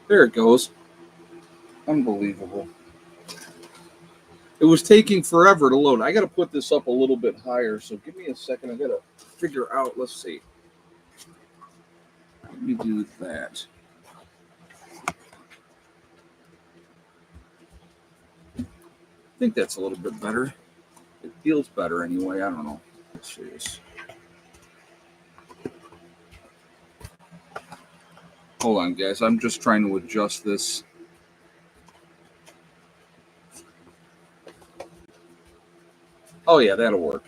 There it goes. Unbelievable. It was taking forever to load. I got to put this up a little bit higher, so give me a second. I got to figure out. Let's see. Let me do that. I think that's a little bit better. It feels better anyway. I don't know. Let's see this. Hold on, guys. I'm just trying to adjust this. Oh, yeah, that'll work.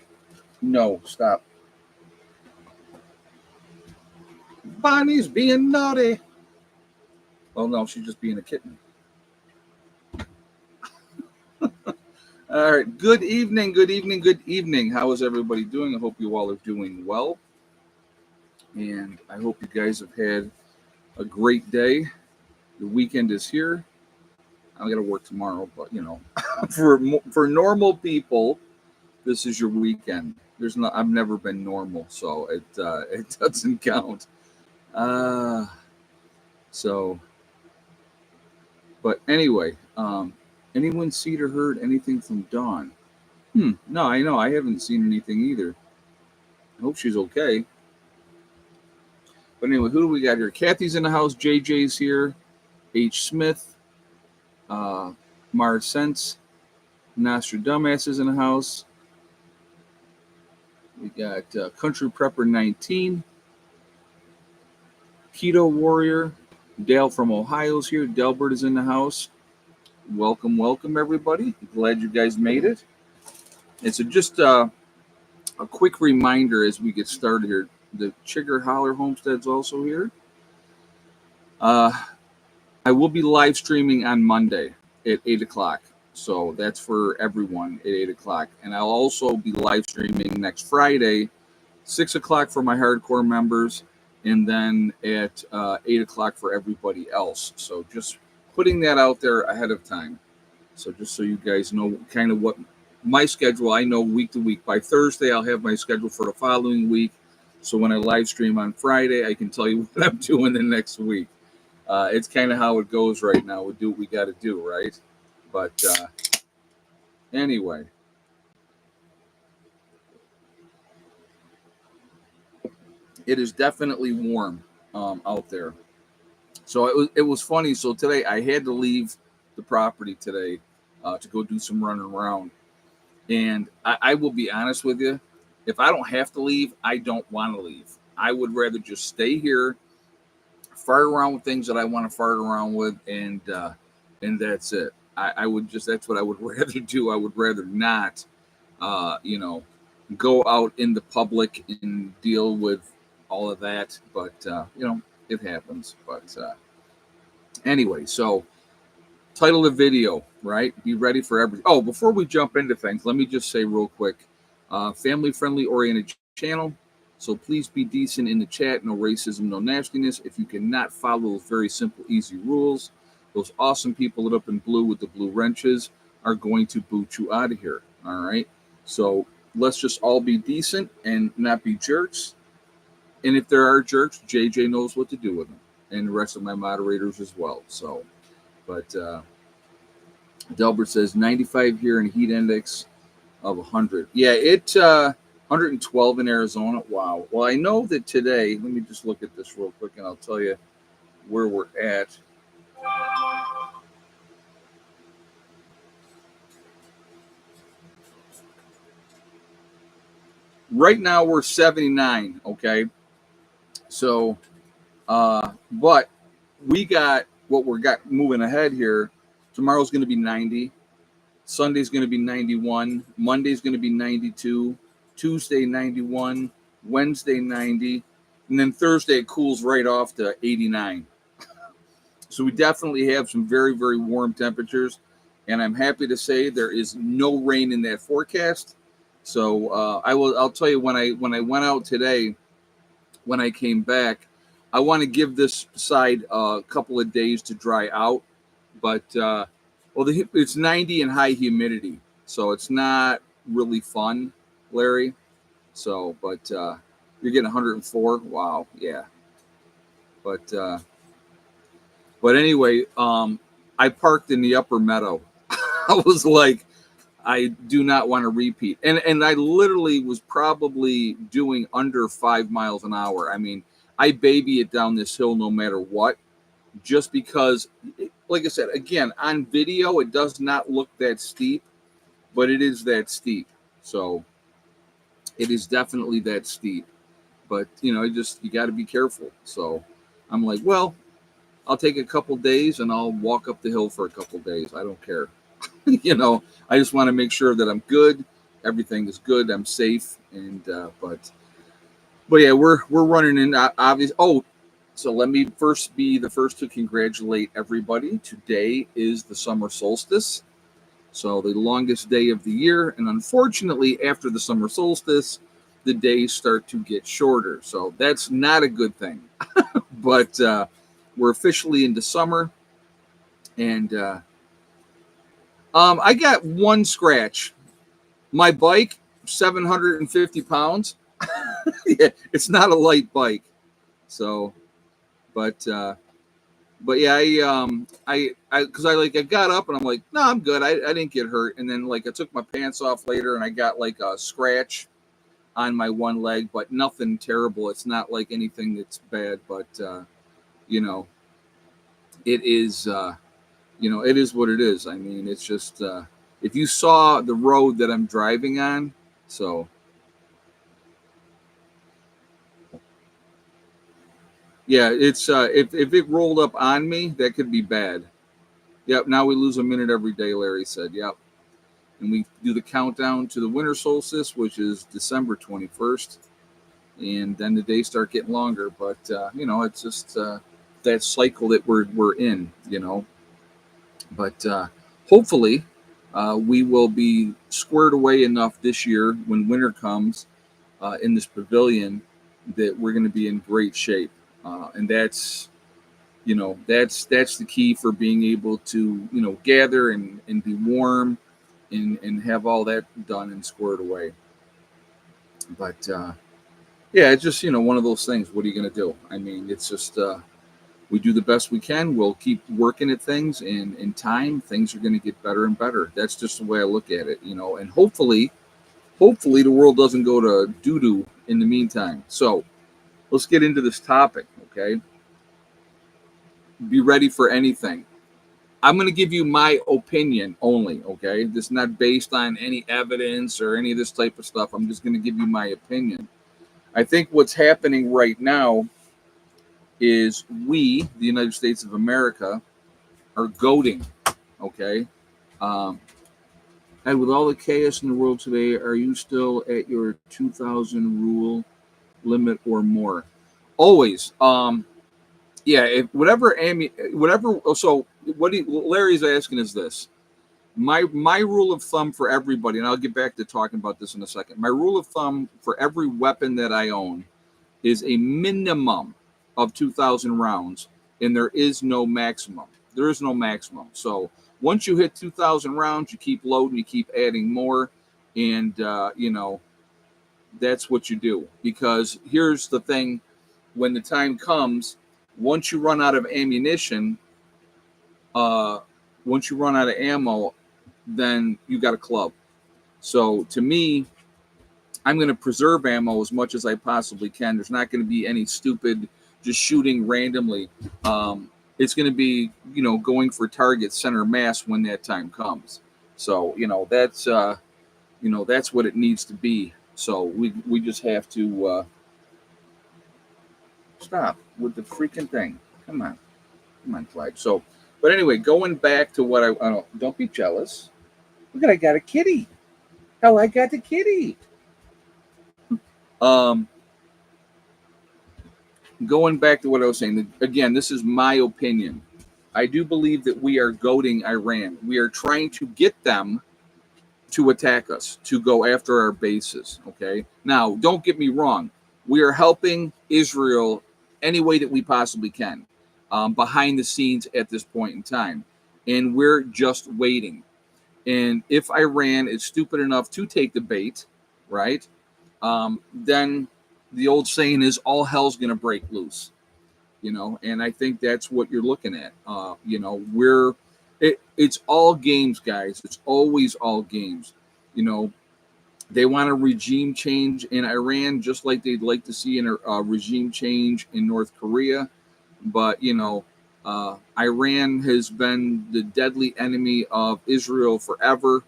No, stop. Bonnie's being naughty. Oh, no, she's just being a kitten. All right. Good evening. Good evening. Good evening. How is everybody doing? I hope you all are doing well. And I hope you guys have had a great day. The weekend is here. I got to work tomorrow, but for normal people, this is your weekend. I've never been normal, so it doesn't count. But anyway, anyone seen or heard anything from Dawn? No, I know I haven't seen anything either. I hope she's okay. But anyway, who do we got here? Kathy's in the house. JJ's here. H. Smith. Mars Sense. Nostradamus is in the house. We got Country Prepper 19. Keto Warrior. Dale from Ohio's here. Delbert is in the house. Welcome, welcome, everybody. Glad you guys made it. It's just a quick reminder as we get started here. The Chigger Holler Homestead's also here. I will be live streaming on Monday at 8 o'clock. So that's for everyone at 8 o'clock. And I'll also be live streaming next Friday, 6 o'clock for my hardcore members, and then at 8 o'clock for everybody else. So just putting that out there ahead of time. So just so you guys know kind of what my schedule, I know week to week. By Thursday, I'll have my schedule for the following week. So when I live stream on Friday, I can tell you what I'm doing the next week. It's kind of how it goes right now. We do what we got to do, right? But anyway. It is definitely warm out there. So it was funny. So today I had to leave the property today to go do some running around. And I will be honest with you. If I don't have to leave, I don't want to leave. I would rather just stay here, fart around with things that I want to fart around with, and that's it. That's what I would rather do. I would rather not, go out in the public and deal with all of that. But, it happens. But anyway, so title of the video, right? Be ready for everything. Oh, before we jump into things, let me just say real quick, family-friendly oriented channel. So please be decent in the chat. No racism, no nastiness. If you cannot follow those very simple, easy rules, those awesome people lit up in blue with the blue wrenches are going to boot you out of here. All right. So let's just all be decent and not be jerks. And if there are jerks, JJ knows what to do with them, and the rest of my moderators as well. So, but Delbert says 95 here and heat index of 100. Yeah, it's 112 in Arizona. Wow. Well, I know that today, let me just look at this real quick and I'll tell you where we're at. Right now we're 79, okay? So, but we got what we're got moving ahead here. Tomorrow's going to be 90. Sunday's going to be 91. Monday's going to be 92. Tuesday, 91. Wednesday, 90. And then Thursday, it cools right off to 89. So we definitely have some very, very warm temperatures. And I'm happy to say there is no rain in that forecast. So I'll tell you, when I went out today, when I came back, I want to give this side a couple of days to dry out. But, it's 90 and high humidity. So it's not really fun, Larry. So, but you're getting 104. Wow. Yeah. But But anyway, I parked in the upper meadow. I was like, I do not want to repeat. And I literally was probably doing under 5 miles an hour. I mean, I baby it down this hill no matter what, just because, like I said, again, on video, it does not look that steep, but it is that steep. So it is definitely that steep. But, you got to be careful. So I'm like, well, I'll take a couple days and I'll walk up the hill for a couple days. I don't care. I just want to make sure that I'm good. Everything is good. I'm safe. And, but yeah, we're running in obvious. Oh, so let me first be the first to congratulate everybody. Today is the summer solstice. So the longest day of the year. And unfortunately, after the summer solstice, the days start to get shorter. So that's not a good thing. But we're officially into summer. And I got one scratch. My bike, 750 pounds. Yeah, it's not a light bike. So, but yeah, I got up and I'm like, no, I'm good. I didn't get hurt. And then I took my pants off later and I got a scratch on my one leg, but nothing terrible. It's not like anything that's bad, but it is, it is what it is. I mean, it's just, if you saw the road that I'm driving on, so yeah, it's if it rolled up on me, that could be bad. Yep, now we lose a minute every day, Larry said. Yep. And we do the countdown to the winter solstice, which is December 21st. And then the days start getting longer. But, it's just that cycle that we're in, But hopefully we will be squared away enough this year when winter comes in this pavilion that we're going to be in great shape. And that's the key for being able to, gather and be warm and have all that done and squared away. But yeah, it's just, one of those things. What are you going to do? I mean, it's just, we do the best we can. We'll keep working at things, and in time, things are going to get better and better. That's just the way I look at it, and hopefully the world doesn't go to doo-doo in the meantime. So let's get into this topic, okay? Be ready for anything. I'm going to give you my opinion only, okay? This is not based on any evidence or any of this type of stuff. I'm just going to give you my opinion. I think what's happening right now is we, the United States of America, are goading, okay? And with all the chaos in the world today, are you still at your 2,000 rule limit or more? Always. Yeah, whatever. So Larry's asking is this. My rule of thumb for everybody, and I'll get back to talking about this in a second. My rule of thumb for every weapon that I own is a minimum of 2,000 rounds, and there is no maximum. There is no maximum. So once you hit 2,000 rounds, you keep loading, you keep adding more, and that's what you do. Because here's the thing: when the time comes, once you run out of ammunition, once you run out of ammo, then you got a club. So to me, I'm going to preserve ammo as much as I possibly can. There's not going to be any stupid just shooting randomly. It's going to be, going for target center mass when that time comes. So, that's what it needs to be. So we just have to stop with the freaking thing. Come on, Clyde. So, but anyway, going back to what don't be jealous. Look at, I got a kitty. Hell, I got the kitty. Going back to what I was saying, again, this is my opinion. I do believe that we are goading Iran. We are trying to get them to attack us, to go after our bases, okay? Now, don't get me wrong. We are helping Israel any way that we possibly can, behind the scenes at this point in time. And we're just waiting. And if Iran is stupid enough to take the bait, right, then the old saying is all hell's going to break loose. and I think that's what you're looking at. It's all games, guys. It's always all games. They want a regime change in Iran, just like they'd like to see a regime change in North Korea. But, Iran has been the deadly enemy of Israel forever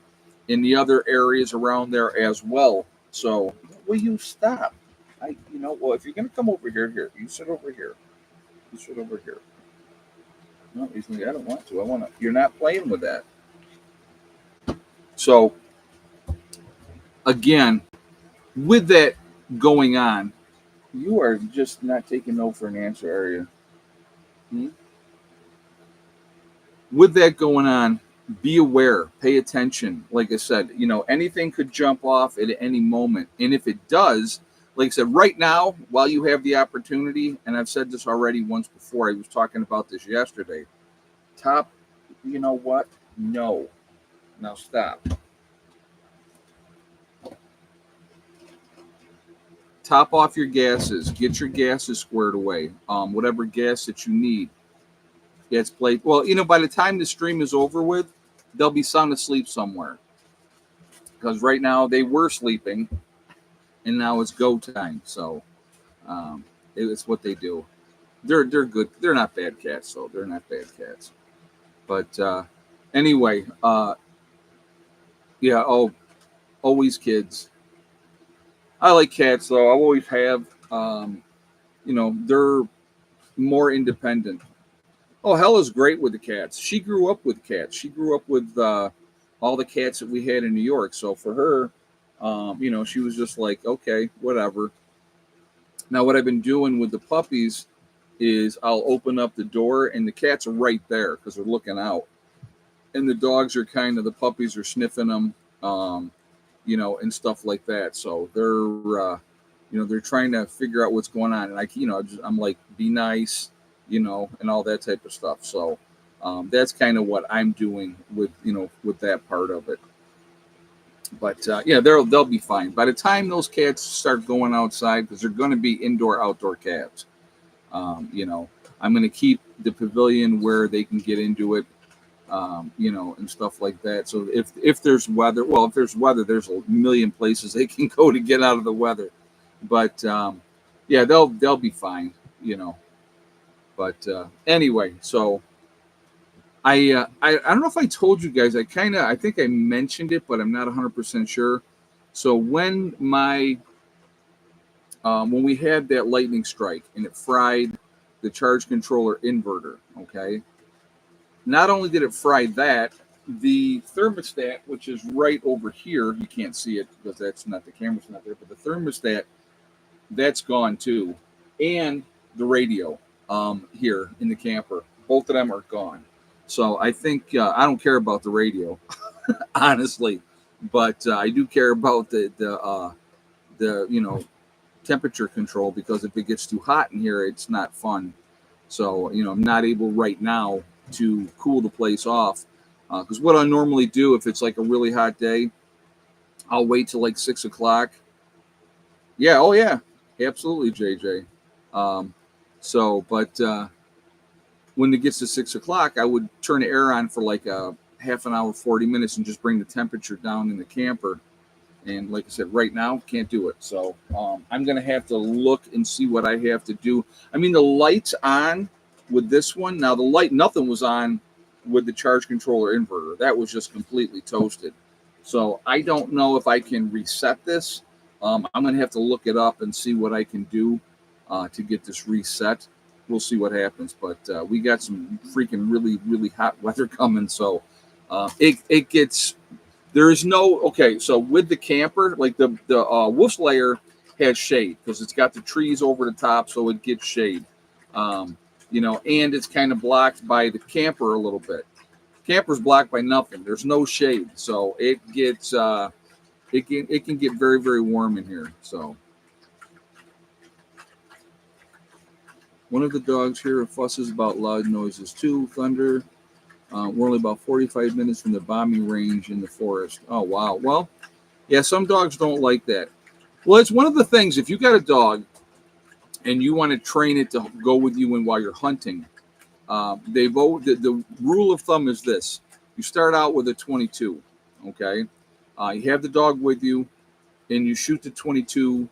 in the other areas around there as well. So, will you stop? Well, if you're going to come over here, you sit over here. You sit over here. No, he's like, I don't want to. I want to. You're not playing with that. So, again, with that going on, you are just not taking no for an answer, are you? With that going on, be aware, pay attention. Like I said, anything could jump off at any moment. And if it does, like I said, right now, while you have the opportunity, and I've said this already once before, I was talking about this yesterday. You know what? No. Now stop. Top off your gases. Get your gases squared away. Whatever gas that you need. It's played. Well, by the time the stream is over with, they'll be sound asleep somewhere. Because right now they were sleeping, and now it's go time. So it's what they do. They're good. They're not bad cats, though. They're not bad cats. But anyway, yeah. Oh, always kids. I like cats, though. I always have. They're more independent. Oh, Hella's great with the cats. She grew up with cats. She grew up with all the cats that we had in New York. So for her, she was just like, okay, whatever. Now, what I've been doing with the puppies is I'll open up the door and the cats are right there because they're looking out. And the dogs are the puppies are sniffing them, and stuff like that. So they're trying to figure out what's going on. And I'm like, be nice, and all that type of stuff. So that's kind of what I'm doing with that part of it. But they'll be fine. By the time those cats start going outside, because they're going to be outdoor cats, I'm going to keep the pavilion where they can get into it, and stuff like that. So if there's weather, there's a million places they can go to get out of the weather. But they'll be fine, But anyway, so I don't know if I told you guys. I think I mentioned it, but I'm not 100% sure. So when we had that lightning strike and it fried the charge controller inverter, okay. Not only did it fry that, the thermostat, which is right over here, you can't see it because the camera's not there, but the thermostat, that's gone too, and the radio here in the camper, both of them are gone. So I think I don't care about the radio, honestly, but I do care about the temperature control, because if it gets too hot in here, it's not fun. So I'm not able right now to cool the place off, because what I normally do if it's like a really hot day, I'll wait till like 6 o'clock. Yeah, oh yeah, absolutely, JJ. But when it gets to 6 o'clock, I would turn the air on for like a half an hour, 40 minutes, and just bring the temperature down in the camper. And like I said, right now, can't do it. So I'm going to have to look and see what I have to do. I mean, the light's on with this one. Now, the light, nothing was on with the charge controller inverter. That was just completely toasted. So I don't know if I can reset this. I'm going to have to look it up and see what I can do to get this reset. We'll see what happens. But we got some freaking really, really hot weather coming. So it gets... There is no, okay, so with the camper, like the woof's layer has shade because it's got the trees over the top, so it gets shade, and it's kind of blocked by the camper a little bit. Camper's blocked by nothing. There's no shade, so it gets, it can get very, very warm in here. So one of the dogs here fusses about loud noises too, thunder. We're only about 45 minutes from the bombing range in the forest. Oh, wow. Well, yeah, some dogs don't like that. Well, it's one of the things, if you got a dog and you want to train it to go with you and while you're hunting, the rule of thumb is this: you start out with a 22, okay? You have the dog with you, and you shoot the 22,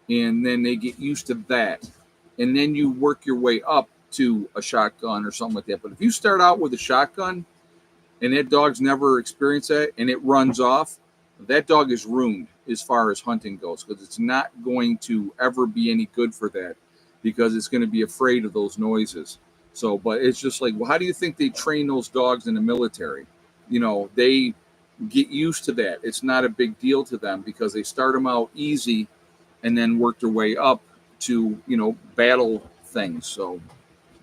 and then they get used to that, and then you work your way up to a shotgun or something like that. But if you start out with a shotgun and that dog's never experienced that and it runs off, that dog is ruined as far as hunting goes, because it's not going to ever be any good for that, because it's going to be afraid of those noises. So, but it's just like, well, how do you think they train those dogs in the military? They get used to that. It's not a big deal to them because they start them out easy and then work their way up to, battle things. So,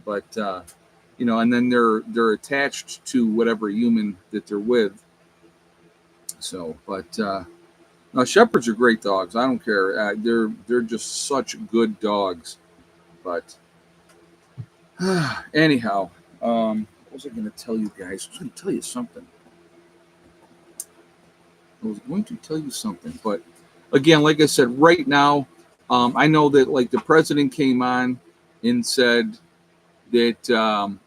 but, and then they're attached to whatever human that they're with. So, but no, shepherds are great dogs. I don't care. They're just such good dogs. But anyhow, what was I going to tell you guys? I was going to tell you something. But again, like I said, right now, I know that like the president came on and said that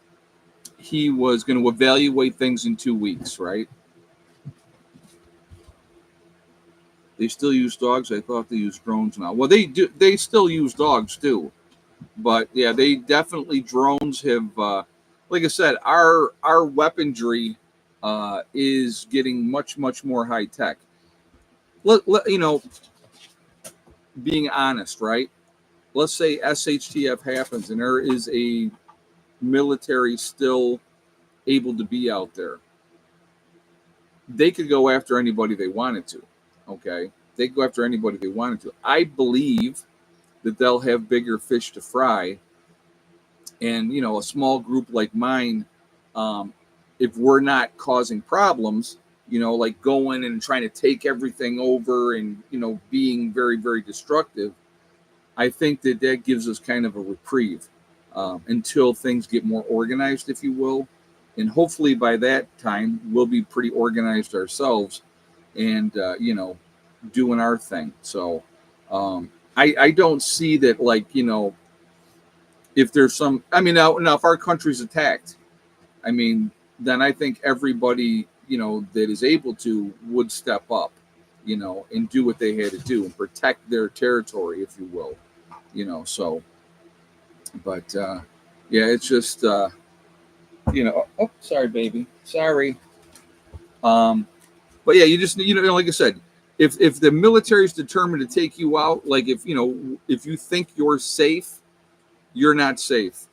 he was going to evaluate things in 2 weeks, right? They still use dogs. I thought they use drones now. Well, they do. They still use dogs too, but yeah, they definitely drones have. Like I said, our weaponry is getting much more high tech. Being honest, right? Let's say SHTF happens and there is a military still able to be out there. They could go after anybody they wanted to. Okay, they could go after anybody they wanted to. I believe that they'll have bigger fish to fry, and a small group like mine, if we're not causing problems, like going and trying to take everything over and being very destructive, I think that gives us kind of a reprieve until things get more organized, if you will. And hopefully by that time, we'll be pretty organized ourselves and, doing our thing. So I don't see that, like, if there's some, I mean, now if our country's attacked, I mean, then I think everybody, that is able to would step up, and do what they had to do and protect their territory, if you will. So, but yeah, it's just oh, sorry, baby, sorry. But yeah, you just like I said, if the military is determined to take you out, like if you think you're safe, you're not safe.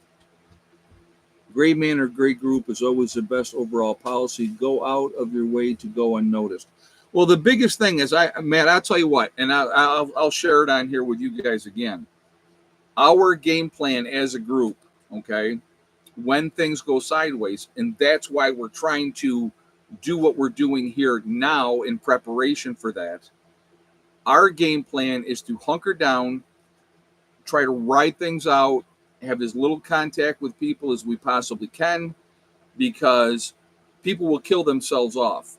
Gray man or gray group is always the best overall policy. Go out of your way to go unnoticed. Well, the biggest thing is, Matt, I'll tell you what, and I'll share it on here with you guys again. Our game plan as a group, okay, when things go sideways, and that's why we're trying to do what we're doing here now in preparation for that. Our game plan is to hunker down, try to ride things out, have as little contact with people as we possibly can, because people will kill themselves off.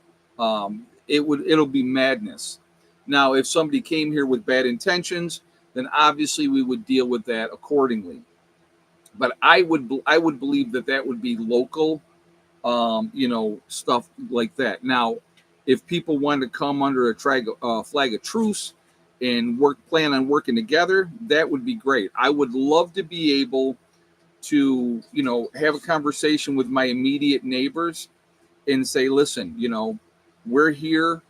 It'll be madness. Now, if somebody came here with bad intentions, then obviously we would deal with that accordingly. But I would believe that would be local, stuff like that. Now, if people want to come under a flag of truce and plan on working together, that would be great. I would love to be able to, have a conversation with my immediate neighbors and say, listen, we're here,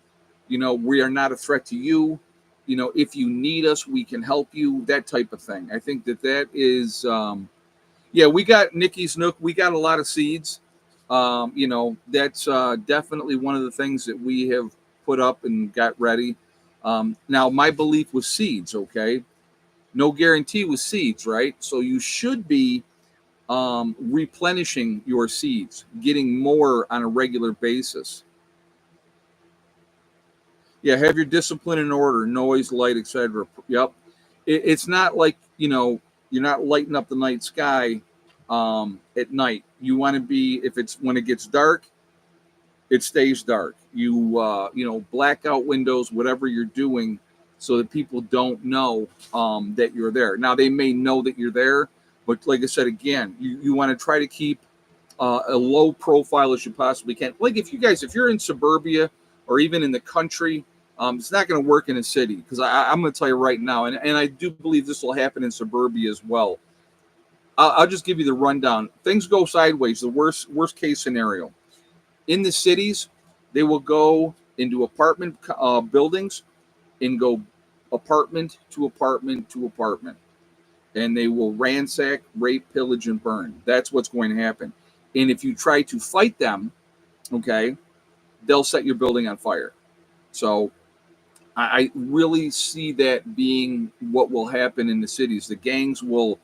we are not a threat to you. If you need us, we can help you, that type of thing. I think that is, yeah, we got Nikki's Nook. We got a lot of seeds. That's definitely one of the things that we have put up and got ready. Now, my belief was seeds, okay? No guarantee with seeds, right? So you should be replenishing your seeds, getting more on a regular basis. Yeah, have your discipline in order, noise, light, etc. Yep. It's not like, you're not lighting up the night sky at night. You want to be, when it gets dark, it stays dark. You black out windows, whatever you're doing, so that people don't know that you're there. Now, they may know that you're there, but like I said, again, you want to try to keep a low profile as you possibly can. Like if you're in suburbia or even in the country, it's not going to work in a city, because I'm going to tell you right now, and I do believe this will happen in suburbia as well. I'll just give you the rundown. Things go sideways. The worst case scenario in the cities, they will go into apartment buildings and go apartment to apartment to apartment, and they will ransack, rape, pillage, and burn. That's what's going to happen. And if you try to fight them, okay, they'll set your building on fire. So I really see that being what will happen in the cities. The gangs will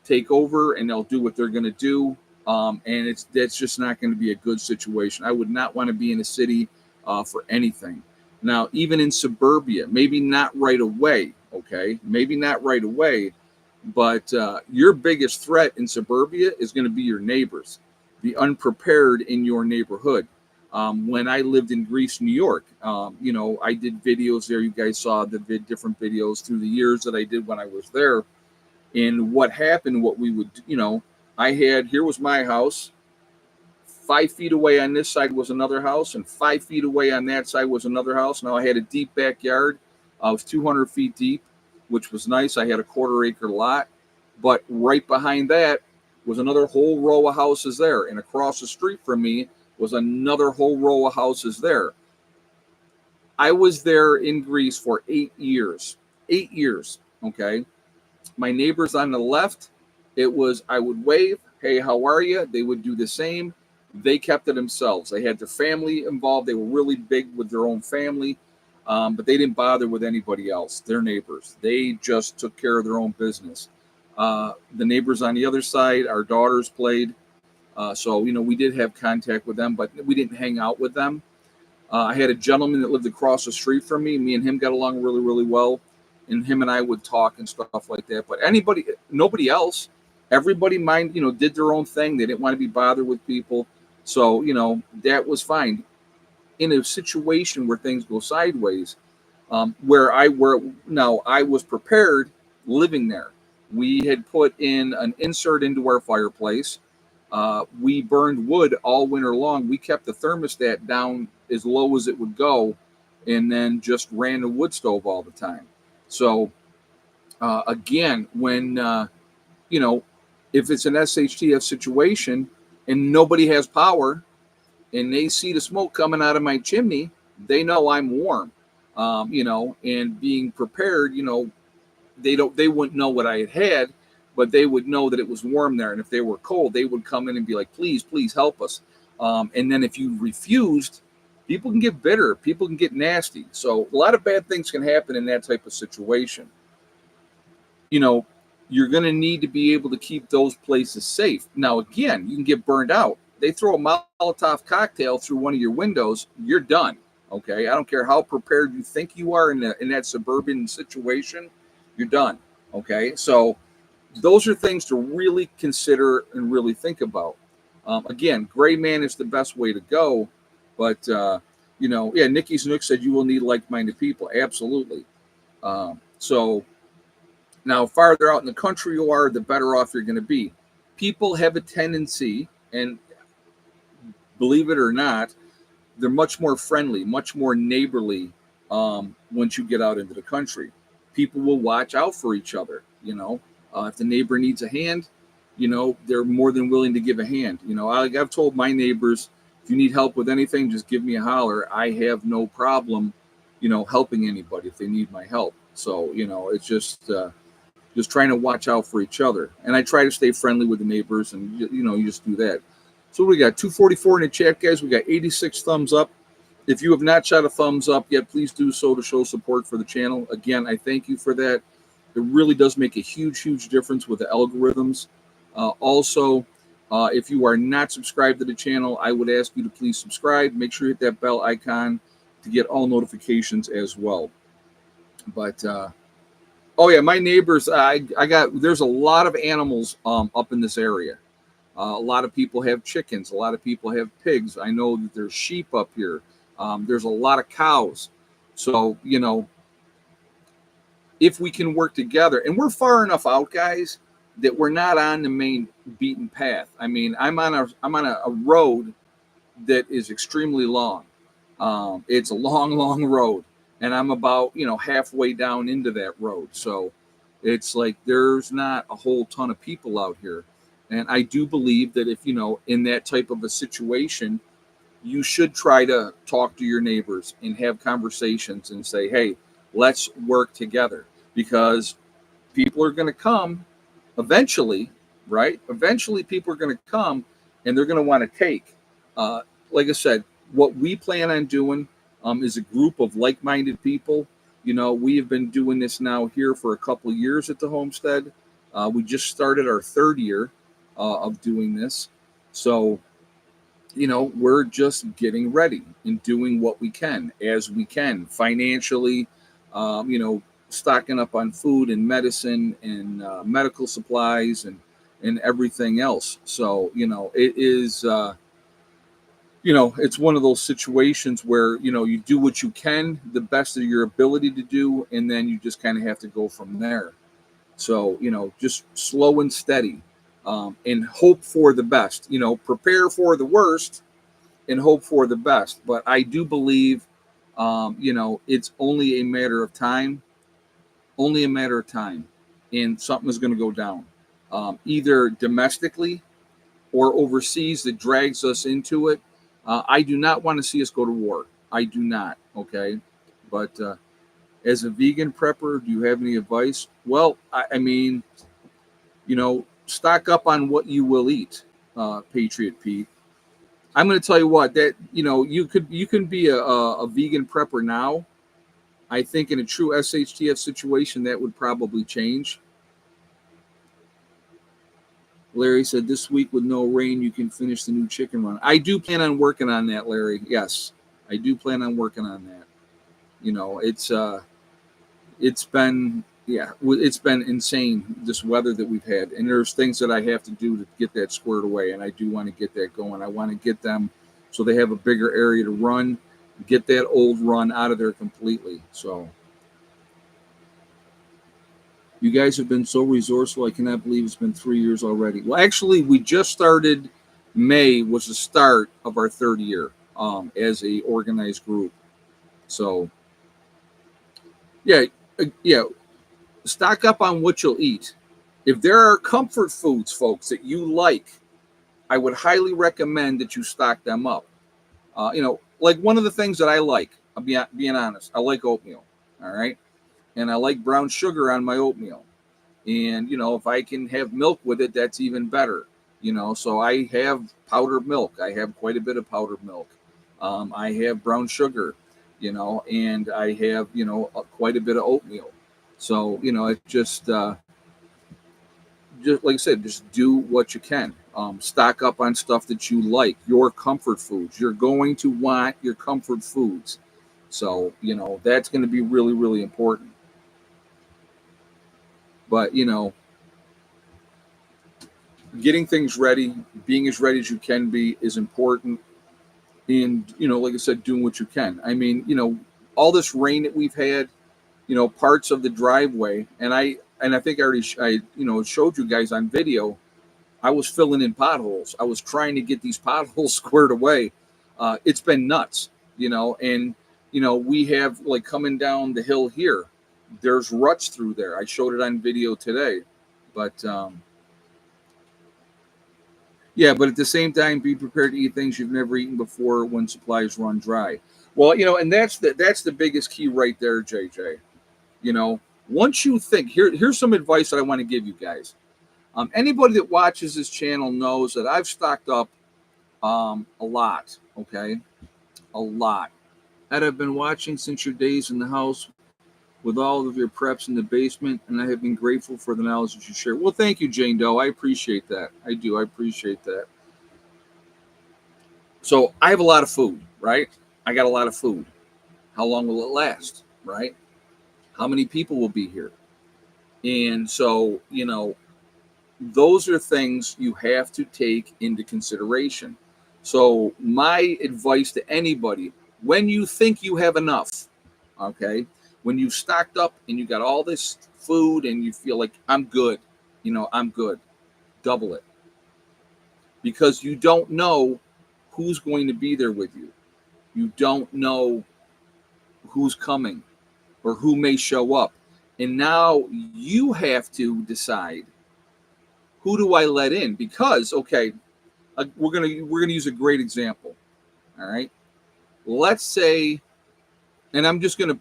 take over and they'll do what they're going to do. And that's just not going to be a good situation. I would not want to be in a city for anything. Now, even in suburbia, maybe not right away, okay? Maybe not right away, but your biggest threat in suburbia is going to be your neighbors, the unprepared in your neighborhood. When I lived in Greece, New York, I did videos there. You guys saw the different videos through the years that I did when I was there. And what happened, what we would, here was my house. 5 feet away on this side was another house, and 5 feet away on that side was another house. Now I had a deep backyard. I was 200 feet deep, which was nice. I had a 1/4 acre lot, but right behind that was another whole row of houses there. And across the street from me was another whole row of houses there. I was there in Greece for 8 years. 8 years, okay? My neighbors on the left, I would wave, hey, how are you? They would do the same. They kept it themselves. They had their family involved. They were really big with their own family, but they didn't bother with anybody else, their neighbors. They just took care of their own business. The neighbors on the other side, our daughters played. So we did have contact with them, but we didn't hang out with them. I had a gentleman that lived across the street from me. Me and him got along really, really well. And him and I would talk and stuff like that. But nobody else, everybody did their own thing. They didn't want to be bothered with people. So, that was fine. In a situation where things go sideways, where I was prepared living there. We had put in an insert into our fireplace. We burned wood all winter long. We kept the thermostat down as low as it would go, and then just ran a wood stove all the time. So, again, when, if it's an SHTF situation and nobody has power and they see the smoke coming out of my chimney, they know I'm warm, and being prepared, they wouldn't know what I had, but they would know that it was warm there. And if they were cold, they would come in and be like, please help us. And then if you refused, people can get bitter. People can get nasty. So a lot of bad things can happen in that type of situation. You're going to need to be able to keep those places safe. Now, again, you can get burned out. They throw a Molotov cocktail through one of your windows, you're done. Okay. I don't care how prepared you think you are in that suburban situation, you're done. Okay. So those are things to really consider and really think about. Again, gray man is the best way to go. But, Nikki's Nook said you will need like-minded people. Absolutely. So now farther out in the country you are, the better off you're going to be. People have a tendency, and believe it or not, they're much more friendly, much more neighborly once you get out into the country. People will watch out for each other. If the neighbor needs a hand, they're more than willing to give a hand. I've told my neighbors, if you need help with anything, just give me a holler. I have no problem, helping anybody if they need my help. So, it's just trying to watch out for each other. And I try to stay friendly with the neighbors, and, you just do that. So we got 244 in the chat, guys. We got 86 thumbs up. If you have not shot a thumbs up yet, please do so to show support for the channel. Again, I thank you for that. It really does make a huge, huge difference with the algorithms. Also, if you are not subscribed to the channel, I would ask you to please subscribe. Make sure you hit that bell icon to get all notifications as well. But, my neighbors, there's a lot of animals up in this area. A lot of people have chickens. A lot of people have pigs. I know that there's sheep up here. There's a lot of cows. So, if we can work together, and we're far enough out, guys, that we're not on the main beaten path. I mean, I'm on a road that is extremely long. It's a long, long road, and I'm about halfway down into that road. So it's like there's not a whole ton of people out here, and I do believe that if in that type of a situation, you should try to talk to your neighbors and have conversations and say, hey, let's work together, because people are going to come eventually, right? Eventually, people are going to come and they're going to want to take. Uh, like I said, what we plan on doing is a group of like minded people. We have been doing this now here for a couple of years at the homestead. We just started our third year of doing this. So, we're just getting ready and doing what we can as we can financially, stocking up on food and medicine and medical supplies and everything else. So, it is, it's one of those situations where, you do what you can, the best of your ability to do, and then you just kind of have to go from there. So, just slow and steady, and hope for the best, prepare for the worst and hope for the best. But I do believe, it's only a matter of time, and something is going to go down, either domestically or overseas that drags us into it. I do not want to see us go to war. I do not. Okay. But as a vegan prepper, do you have any advice? Well, I mean, stock up on what you will eat, Patriot Pete. I'm going to tell you what, that you can be a vegan prepper now. I think in a true SHTF situation that would probably change. Larry said this week with no rain you can finish the new chicken run. I do plan on working on that, Larry. Yes, I do plan on working on that. It's been insane, this weather that we've had, and there's things that I have to do to get that squared away, and I do want to get that going. I want to get them so they have a bigger area to run, get that old run out of there completely. So you guys have been so resourceful. I cannot believe it's been 3 years already. Well, actually, we just started. May was the start of our third year as a organized group. So yeah. Stock up on what you'll eat. If there are comfort foods, folks, that you like, I would highly recommend that you stock them up. Like one of the things that I like, I'll being honest, I like oatmeal. All right. And I like brown sugar on my oatmeal. And, if I can have milk with it, that's even better. So I have powdered milk. I have quite a bit of powdered milk. I have brown sugar, and I have, quite a bit of oatmeal. So, it just like I said, just do what you can. Stock up on stuff that you like, your comfort foods. You're going to want your comfort foods. So, that's going to be really, really important. But, getting things ready, being as ready as you can be is important. And, like I said, doing what you can. I mean, all this rain that we've had, parts of the driveway, and I think I already showed you guys on video. I was filling in potholes. I was trying to get these potholes squared away. It's been nuts, and we have like coming down the hill here. There's ruts through there. I showed it on video today, but but at the same time, be prepared to eat things you've never eaten before when supplies run dry. Well, and that's the biggest key right there, JJ. Once you think, here's some advice that I want to give you guys. Anybody that watches this channel knows that I've stocked up a lot, okay? A lot. That I've been watching since your days in the house with all of your preps in the basement, and I have been grateful for the knowledge that you share. Well, thank you, Jane Doe. I appreciate that. I do. I appreciate that. So I have a lot of food, right? I got a lot of food. How long will it last, right? How many people will be here? And so, those are things you have to take into consideration. So my advice to anybody, when you think you have enough, okay, when you've stocked up and you got all this food and you feel like I'm good, I'm good, double it, because you don't know who's going to be there with you. You don't know who's coming or who may show up. And now you have to decide, who do I let in? Because, okay, we're gonna use a great example. All right, let's say, and I'm just gonna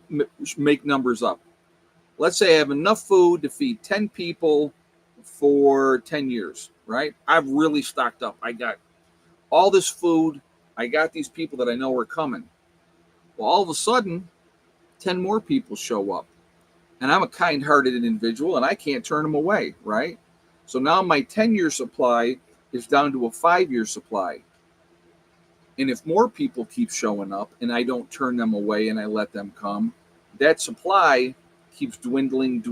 make numbers up. Let's say I have enough food to feed 10 people for 10 years. Right? I've really stocked up. I got all this food. I got these people that I know are coming. Well, all of a sudden, 10 more people show up. And I'm a kind-hearted individual, and I can't turn them away, right? So now my 10-year supply is down to a 5-year supply. And if more people keep showing up and I don't turn them away and I let them come, that supply keeps dwindling.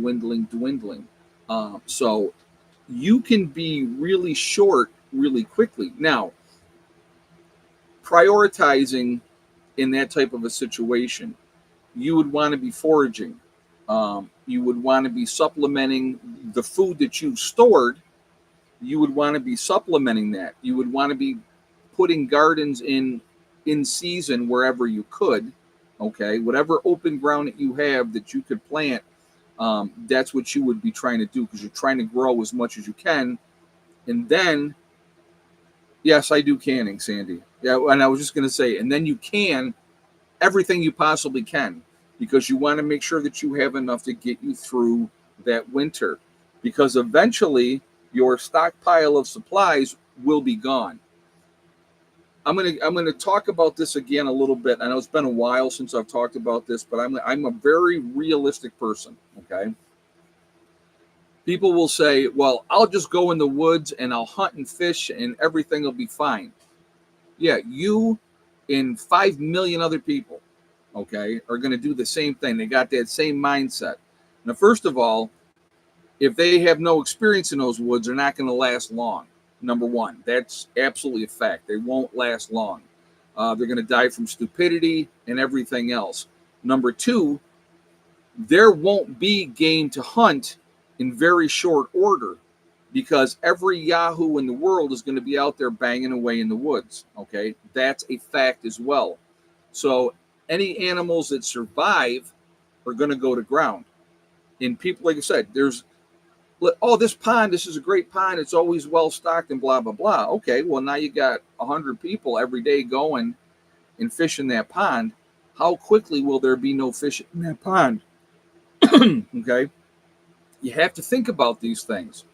So you can be really short really quickly. Now, prioritizing in that type of a situation, you would want to be foraging. You would want to be supplementing the food that you've stored. You would want to be supplementing that. You would want to be putting gardens in season wherever you could. Okay, whatever open ground that you have that you could plant, that's what you would be trying to do, because you're trying to grow as much as you can. And then, yes, I do canning, Sandy. Yeah, and I was just going to say, and then you can everything you possibly can, because you want to make sure that you have enough to get you through that winter, because eventually your stockpile of supplies will be gone. I'm gonna talk about this again a little bit. I know it's been a while since I've talked about this, but I'm a very realistic person. Okay. People will say, well, I'll just go in the woods and I'll hunt and fish and everything will be fine. Yeah, you and 5 million other people, okay, are going to do the same thing. They got that same mindset. Now, first of all, if they have no experience in those woods, they're not going to last long. Number one, that's absolutely a fact. They won't last long. They're going to die from stupidity and everything else. Number two, there won't be game to hunt in very short order, because every Yahoo in the world is going to be out there banging away in the woods. Okay, that's a fact as well. So any animals that survive are going to go to ground. And people, like I said, this pond, this is a great pond, it's always well stocked and blah blah blah. Okay, well, now you got 100 people every day going and fishing that pond. How quickly will there be no fish in that pond? Okay, you have to think about these things.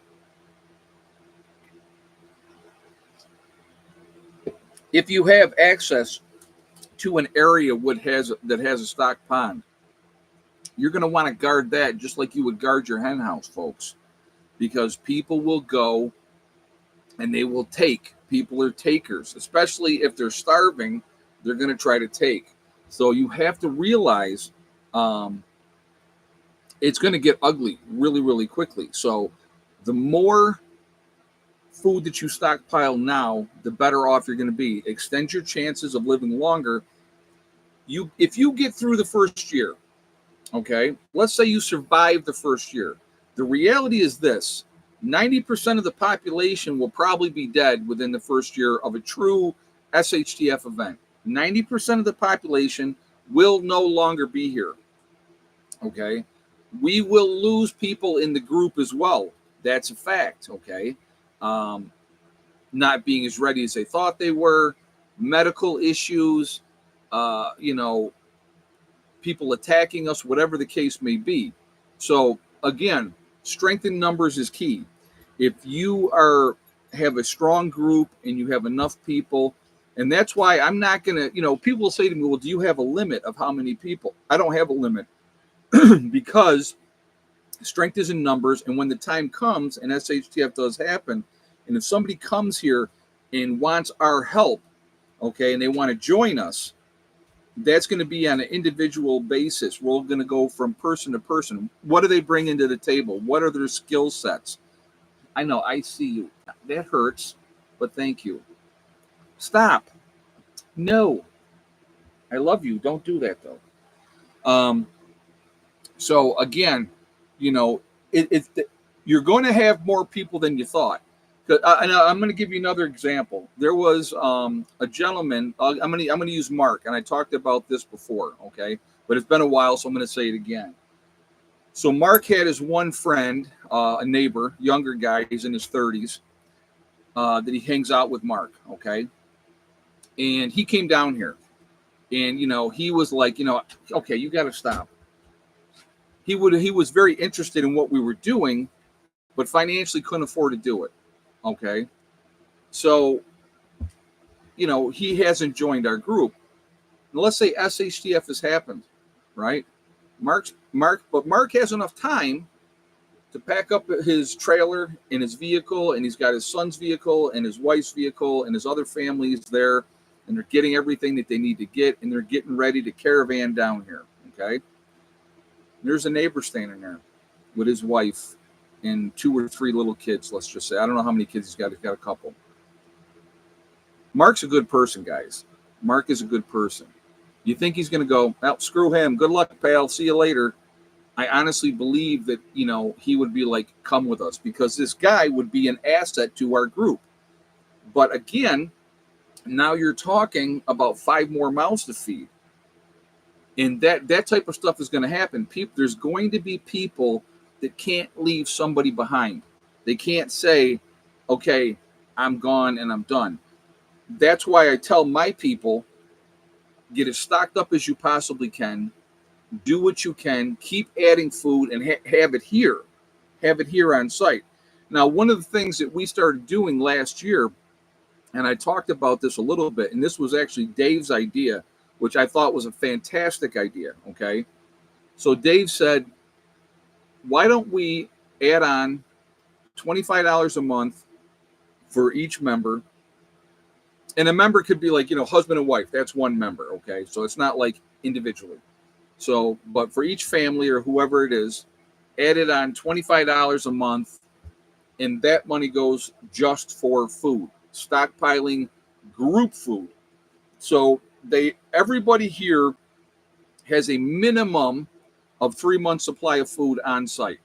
If you have access to an area that has a stocked pond, you're going to want to guard that just like you would guard your hen house, folks, because people will go and they will take. People are takers, especially if they're starving. They're going to try to take. So you have to realize it's going to get ugly really, really quickly. So the more food that you stockpile now, the better off you're going to be. Extend your chances of living longer. If you get through the first year, okay, let's say you survive the first year. The reality is this: 90% of the population will probably be dead within the first year of a true SHTF event. 90% of the population will no longer be here. Okay, we will lose people in the group as well. That's a fact. Okay, not being as ready as they thought they were, medical issues, people attacking us, whatever the case may be. So again, strength in numbers is key. If you have a strong group and you have enough people, and that's why I'm not going to, people will say to me, well, do you have a limit of how many people? I don't have a limit because strength is in numbers. And when the time comes and SHTF does happen, and if somebody comes here and wants our help, okay, and they want to join us, that's going to be on an individual basis. We're going to go from person to person. What do they bring into the table? What are their skill sets? I know, I see you. That hurts, but thank you. Stop. No. I love you. Don't do that, though. So again, you know, you're going to have more people than you thought. And I'm going to give you another example. There was a gentleman. I'm going to use Mark, and I talked about this before. Okay, but it's been a while, so I'm going to say it again. So Mark had his one friend, a neighbor, younger guy. He's in his 30s. That he hangs out with Mark. Okay, and he came down here, and he was like, okay, you got to stop. He was very interested in what we were doing, but financially couldn't afford to do it. Okay, so he hasn't joined our group. Now, let's say SHTF has happened, right? But Mark has enough time to pack up his trailer and his vehicle, and he's got his son's vehicle and his wife's vehicle and his other families there, and they're getting everything that they need to get, and they're getting ready to caravan down here. Okay, there's a neighbor standing there with his wife and 2 or 3 little kids. Let's just say, I don't know how many kids he's got. He's got a couple. Mark's a good person, guys. Mark is a good person. You think he's going to go, well, screw him. Good luck, pal. See you later. I honestly believe that, he would be like, come with us, because this guy would be an asset to our group. But again, now you're talking about 5 more mouths to feed. And that type of stuff is going to happen. There's going to be people that can't leave somebody behind. They can't say, okay, I'm gone and I'm done. That's why I tell my people, get as stocked up as you possibly can. Do what you can. Keep adding food and have it here. Have it here on site. Now, one of the things that we started doing last year, and I talked about this a little bit, and this was actually Dave's idea, which I thought was a fantastic idea, okay? So Dave said, why don't we add on $25 a month for each member? And a member could be like, husband and wife. That's one member, okay? So it's not like individually. So, but for each family or whoever it is, add it on $25 a month, and that money goes just for food, stockpiling group food. So everybody here has a minimum of 3 months supply of food on site.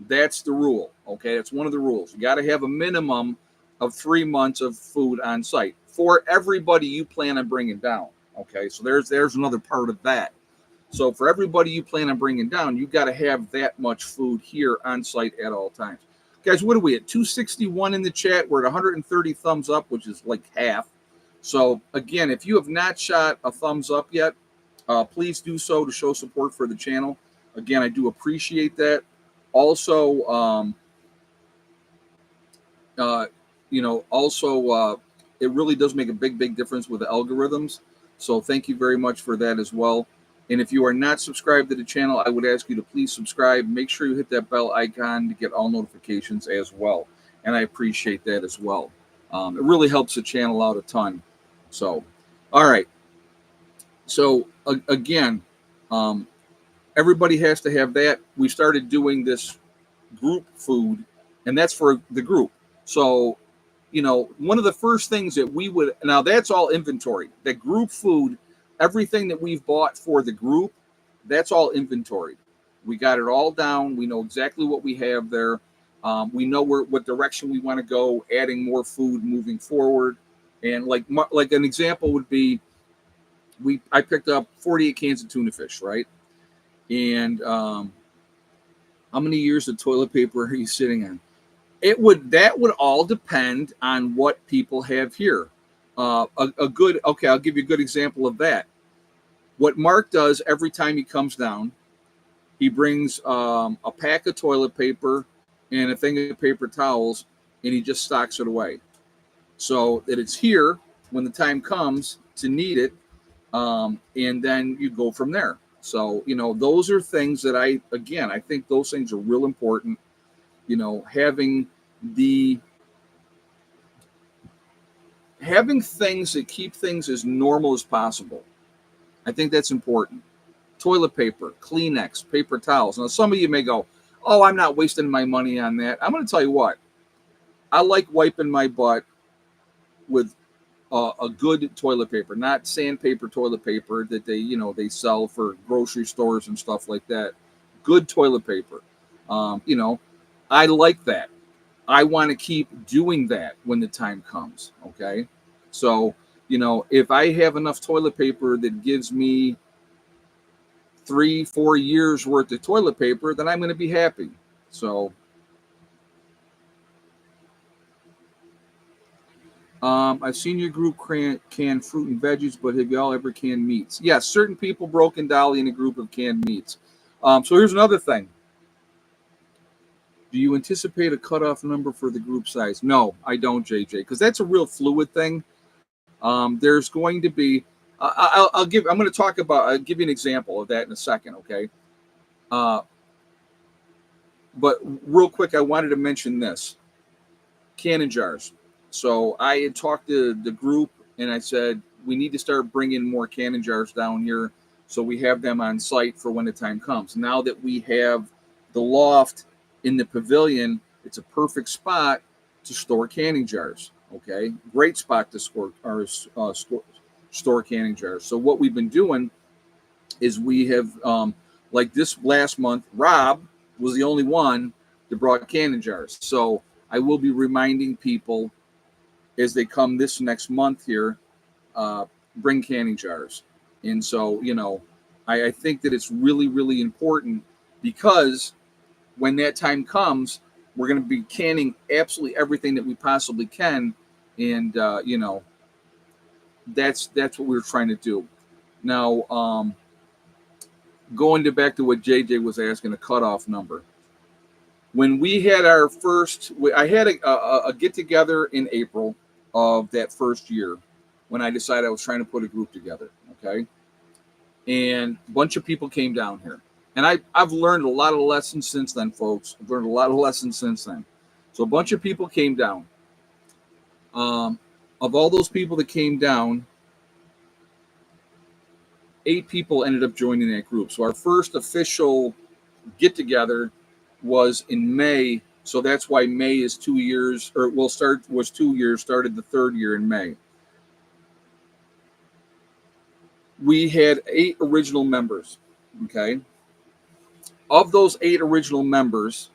That's the rule, okay? That's one of the rules. You got to have a minimum of 3 months of food on site for everybody you plan on bringing down, okay? So there's another part of that. So for everybody you plan on bringing down, you got to have that much food here on site at all times. Guys, what are we at? 261 in the chat. We're at 130 thumbs up, which is like half. So again, if you have not shot a thumbs up yet, please do so to show support for the channel. Again, I do appreciate that. Also, it really does make a big difference with the algorithms. So thank you very much for that as well. And if you are not subscribed to the channel, I would ask you to please subscribe. Make sure you hit that bell icon to get all notifications as well. And I appreciate that as well. It really helps the channel out a ton. So, all right. So again, everybody has to have that. We started doing this group food, and that's for the group. So, one of the first things that we would, now that's all inventory. That group food, everything that we've bought for the group, that's all inventoried. We got it all down. We know exactly what we have there. We know what direction we want to go, adding more food moving forward. And like an example would be, I picked up 48 cans of tuna fish, right? And how many years of toilet paper are you sitting on? That would all depend on what people have here. I'll give you a good example of that. What Mark does every time he comes down, he brings a pack of toilet paper and a thing of paper towels, and he just stocks it away, so that it's here when the time comes to need it, and then you go from there. So, those are things that I think those things are real important. Having things that keep things as normal as possible. I think that's important. Toilet paper, Kleenex, paper towels. Now, some of you may go, oh, I'm not wasting my money on that. I'm going to tell you what. I like wiping my butt with a good toilet paper, not sandpaper toilet paper that they sell for grocery stores and stuff like that. good toilet paper. I like that. I want to keep doing that when the time comes. Okay. So, if I have enough toilet paper that gives me 3-4 years worth of toilet paper, then I'm going to be happy. So, I've seen your group can fruit and veggies, but have y'all ever canned meats? Yes, certain people broken Dolly in a group of canned meats. So here's another thing. Do you anticipate a cutoff number for the group size? No, I don't, JJ, because that's a real fluid thing. There's going to be, I'm going to talk about, I'll give you an example of that in a second, okay? But real quick, I wanted to mention this. Canning jars. So I had talked to the group and I said, we need to start bringing more canning jars down here so we have them on site for when the time comes. Now that we have the loft in the pavilion, it's a perfect spot to store canning jars. Okay, great spot to store canning jars. So what we've been doing is we have, like this last month, Rob was the only one that brought canning jars. So I will be reminding people as they come this next month here, bring canning jars. And so, I think that it's really, really important because when that time comes, we're going to be canning absolutely everything that we possibly can. And, that's what we're trying to do. Now, going back to what JJ was asking, a cutoff number. When we had our first, I had a get together in April of that first year when I decided I was trying to put a group together. Okay. And a bunch of people came down here. And I've learned a lot of lessons since then, folks. I've learned a lot of lessons since then. So a bunch of people came down. Of all those people that came down, 8 people ended up joining that group. So our first official get together was in May. So that's why May is 2 years, or was 2 years, started the 3rd year in May. We had 8 original members. Okay. Of those 8 original members,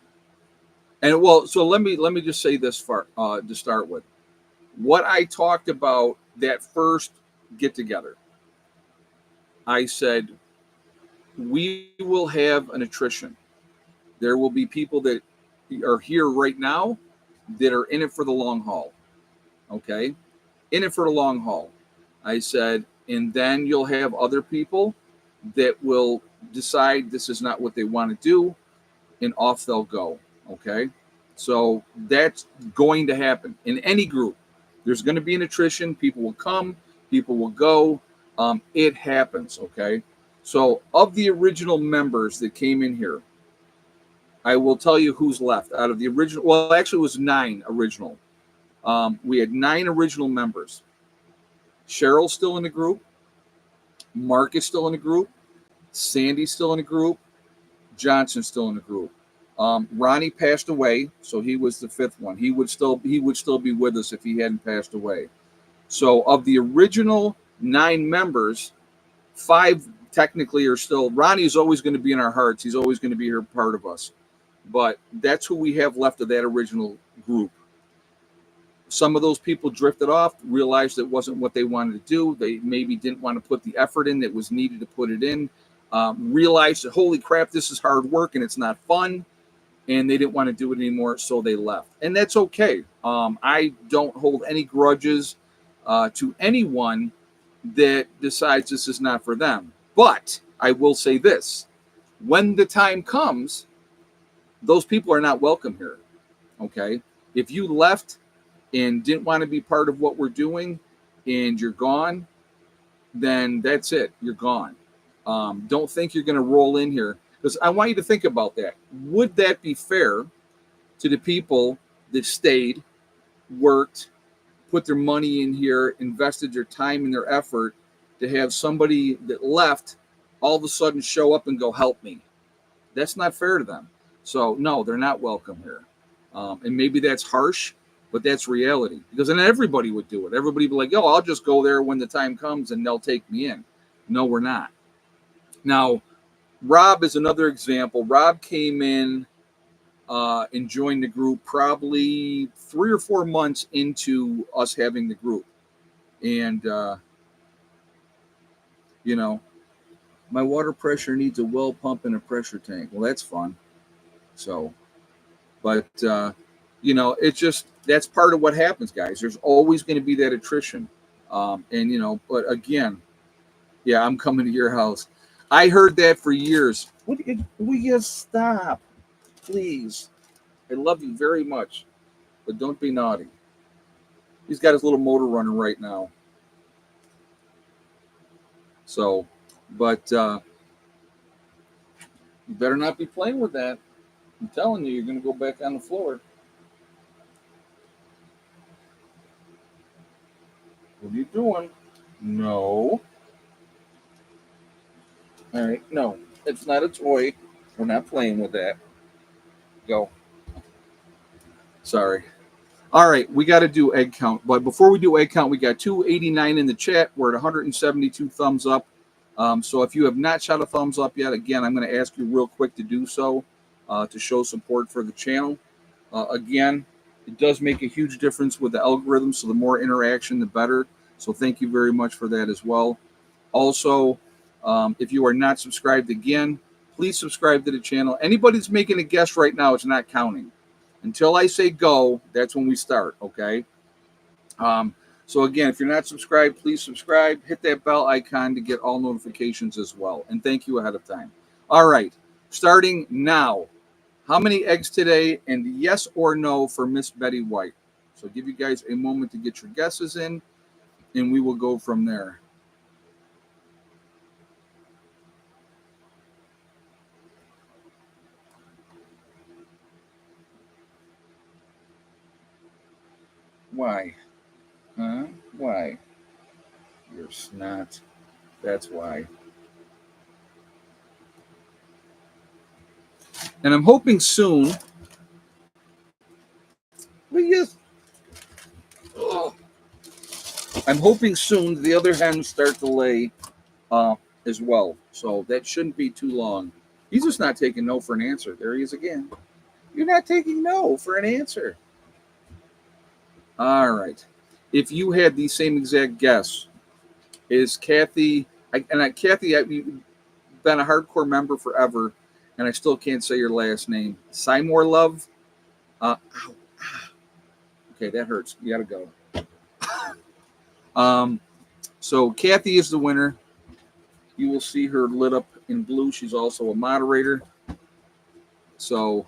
and so let me just say this to start with. What I talked about that first get together, I said, we will have an attrition. There will be people that are here right now that are in it for the long haul. Okay. In it for the long haul. I said, and then you'll have other people that will decide this is not what they want to do, and off they'll go. Okay. So that's going to happen in any group. There's going to be an attrition. People will come, people will go. It happens. Okay. So of the original members that came in here, I will tell you who's left out of the original. Well, actually, it was 9 original. We had 9 original members. Cheryl's still in the group. Mark is still in the group. Sandy's still in the group. Johnson's still in the group. Ronnie passed away, so he was the 5th one. He would still be with us if he hadn't passed away. So of the original 9 members, 5 technically are still. Ronnie is always going to be in our hearts. He's always going to be here, part of us. But that's who we have left of that original group. Some of those people drifted off, realized it wasn't what they wanted to do. They maybe didn't want to put the effort in that was needed to put it in. Realized that, holy crap, this is hard work and it's not fun. And they didn't want to do it anymore, so they left. And that's okay. I don't hold any grudges to anyone that decides this is not for them. But I will say this. When the time comes, those people are not welcome here. Okay? If you left and didn't want to be part of what we're doing and you're gone, then that's it. You're gone. Don't think you're going to roll in here. Because I want you to think about that. Would that be fair to the people that stayed, worked, put their money in here, invested their time and their effort, to have somebody that left all of a sudden show up and go, help me? That's not fair to them. So, no, they're not welcome here. And maybe that's harsh, but that's reality. Because then everybody would do it. Everybody would be like, yo, I'll just go there when the time comes and they'll take me in. No, we're not. Now, Rob is another example. Rob came in and joined the group probably 3 or 4 months into us having the group. And, you know, my water pressure needs a well pump and a pressure tank. Well, that's fun. So, but, you know, it's just, that's part of what happens, guys. There's always going to be that attrition. And, you know, but again, yeah, I'm coming to your house. I heard that for years. Will you stop, please? I love you very much, but don't be naughty. He's got his little motor running right now. So, but you better not be playing with that. I'm telling you, you're going to go back on the floor. What are you doing? No. All right, no, it's not a toy. We're not playing with that. Go. Sorry. All right, we got to do egg count. But before we do egg count, we got 289 in the chat. We're at 172 thumbs up. So if you have not shot a thumbs up yet, again, I'm going to ask you real quick to do so to show support for the channel. Again, it does make a huge difference with the algorithm. So the more interaction, the better. So thank you very much for that as well. Also, if you are not subscribed again, please subscribe to the channel. Anybody that's making a guess right now, it's not counting. Until I say go, that's when we start, okay? So again, if you're not subscribed, please subscribe. Hit that bell icon to get all notifications as well. And thank you ahead of time. All right, starting now. How many eggs today? And yes or no for Miss Betty White. So I'll give you guys a moment to get your guesses in, and we will go from there. Why? Huh? Why? You're snot. That's why. And I'm hoping soon. I'm hoping soon the other hens start to lay as well. So that shouldn't be too long. He's just not taking no for an answer. There he is again. You're not taking no for an answer. All right. If you had the same exact guess, is Kathy, Kathy, you've been a hardcore member forever, and I still can't say your last name. Seymour Love? Ow. Okay, that hurts. You got to go. So Kathy is the winner. You will see her lit up in blue. She's also a moderator. So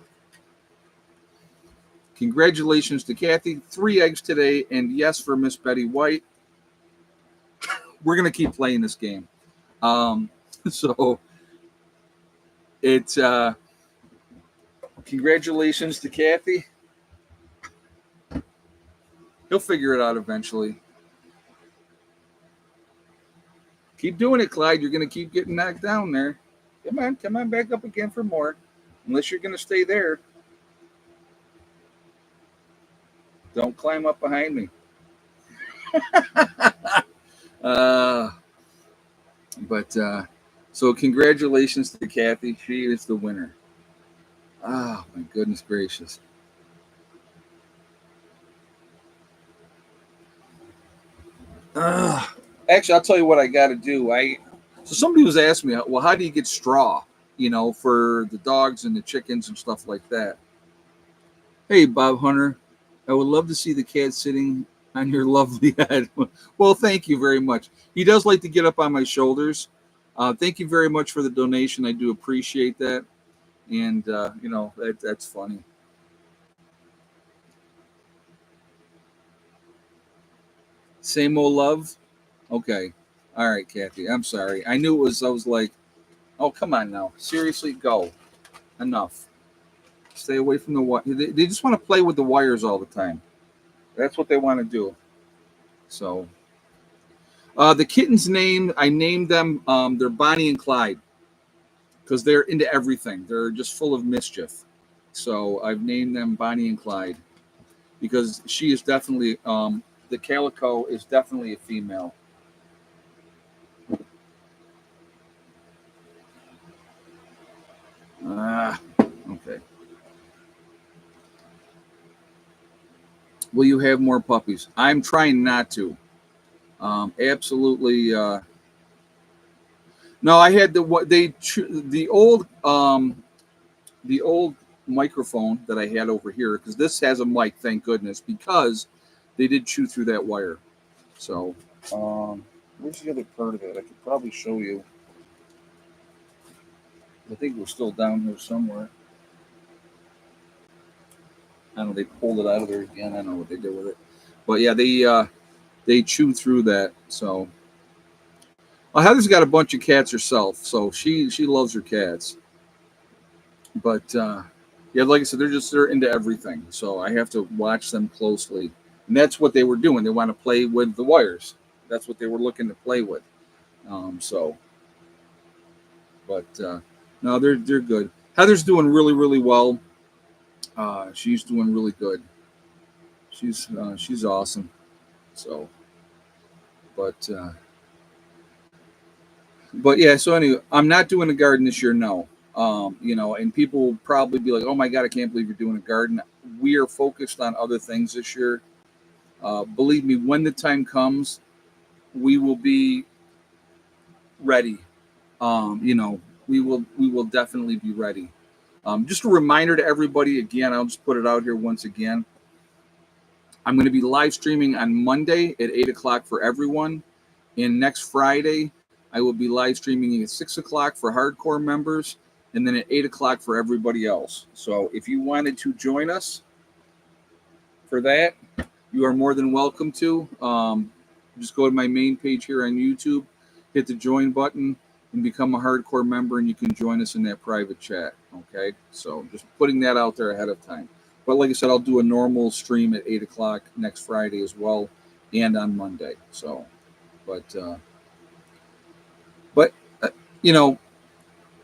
congratulations to Kathy. 3 eggs today, and yes for Miss Betty White. We're going to keep playing this game. So it's congratulations to Kathy. He'll figure it out eventually. Keep doing it, Clyde. You're going to keep getting knocked down there. Come on back up again for more. Unless you're going to stay there. Don't climb up behind me. So congratulations to Kathy. She is the winner. Oh, my goodness gracious. Actually, I'll tell you what I got to do. So somebody was asking me, well, how do you get straw, for the dogs and the chickens and stuff like that? Hey, Bob Hunter, I would love to see the cat sitting on your lovely head. Well, thank you very much. He does like to get up on my shoulders. Thank you very much for the donation. I do appreciate that. And, that's funny. Same old love. Okay. All right, Kathy. I'm sorry. I knew it was, I was like, oh, come on now. Seriously, go. Enough. Stay away from the wire. They just want to play with the wires all the time. That's what they want to do. So, the kitten's name, I named them, they're Bonnie and Clyde because they're into everything. They're just full of mischief. So I've named them Bonnie and Clyde because she is definitely, the calico is definitely a female. Will you have more puppies? I'm trying not to. Absolutely. No, I had the old microphone that I had over here, because this has a mic, thank goodness, because they did chew through that wire. So, where's the other part of it? I could probably show you. I think we're still down here somewhere. I don't know. They pulled it out of there again. I don't know what they did with it, but yeah, they chewed through that. So, well, Heather's got a bunch of cats herself, so she loves her cats. But yeah, like I said, they're into everything. So I have to watch them closely, and that's what they were doing. They want to play with the wires. That's what they were looking to play with. So, but no, they're good. Heather's doing really really well. She's doing really good. She's awesome. So, but but yeah. So anyway, I'm not doing a garden this year. No. And people will probably be like, "Oh my God, I can't believe you're doing a garden." We are focused on other things this year. Believe me, when the time comes, we will be ready. We will definitely be ready. Just a reminder to everybody again. I'll just put it out here once again. I'm going to be live streaming on Monday at 8 o'clock for everyone, and next Friday I will be live streaming at 6 o'clock for hardcore members, and then at 8 o'clock for everybody else. So if you wanted to join us for that, you are more than welcome to. Just go to my main page here on YouTube, hit the join button, and become a hardcore member, and you can join us in that private chat. Okay, so just putting that out there ahead of time. But like I said, I'll do a normal stream at 8 o'clock next Friday as well, and on Monday. So, but but you know,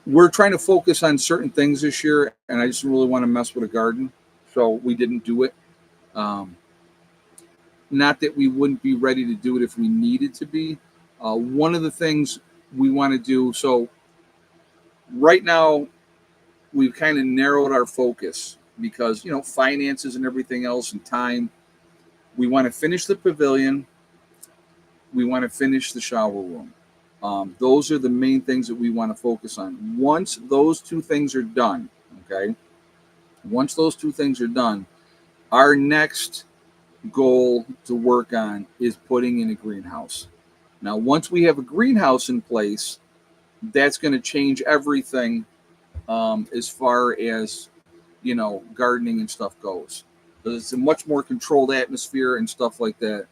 we're trying to focus on certain things this year, and I just really want to mess with a garden, so we didn't do it. Um, Not that we wouldn't be ready to do it if we needed to be. One of the things we want to do, so right now we've kind of narrowed our focus because, finances and everything else and time. We want to finish the pavilion. We want to finish the shower room. Those are the main things that we want to focus on. Once those two things are done, okay, once those two things are done, our next goal to work on is putting in a greenhouse. Now, once we have a greenhouse in place, that's going to change everything as far as gardening and stuff goes. Because it's a much more controlled atmosphere and stuff like that.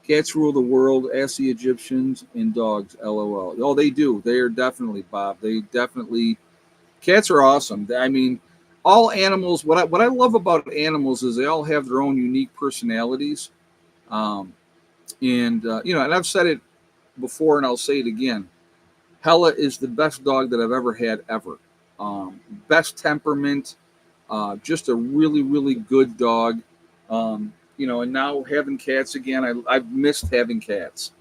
Cats rule the world. Ask the Egyptians and dogs. LOL. Oh, they do. They are definitely, Bob. They definitely. Cats are awesome. I mean, all animals. What I love about animals is they all have their own unique personalities. And I've said it before, and I'll say it again. Hella is the best dog that I've ever had ever. Best temperament, just a really, really good dog. And now having cats again, I've missed having cats.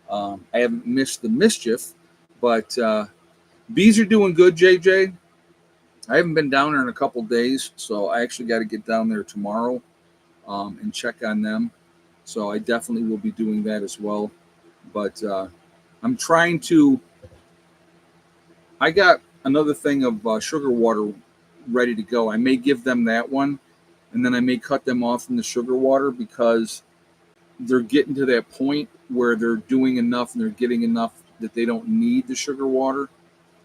I haven't missed the mischief, but bees are doing good, JJ. I haven't been down there in a couple days, so I actually got to get down there tomorrow and check on them. So I definitely will be doing that as well. But I'm trying to. I got another thing of sugar water ready to go. I may give them that one, and then I may cut them off from the sugar water because they're getting to that point where they're doing enough and they're getting enough that they don't need the sugar water.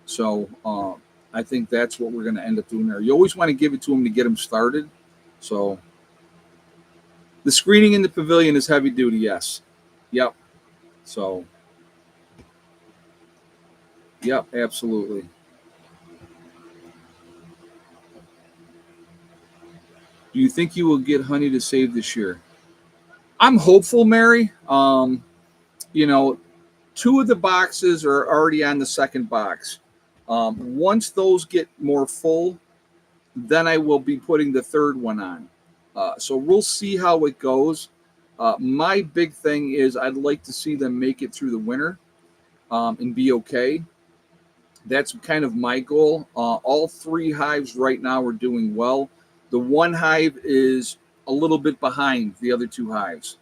So I think that's what we're going to end up doing there. You always want to give it to them to get them started. So the screening in the pavilion is heavy duty, yes. Yep. So, yep, absolutely. Do you think you will get honey to save this year? I'm hopeful, Mary. You know, two of the boxes are already on the second box. Once those get more full, then I will be putting the third one on. So we'll see how it goes. My big thing is I'd like to see them make it through the winter and be okay. That's kind of my goal. All three hives right now are doing well. The one hive is a little bit behind the other two hives.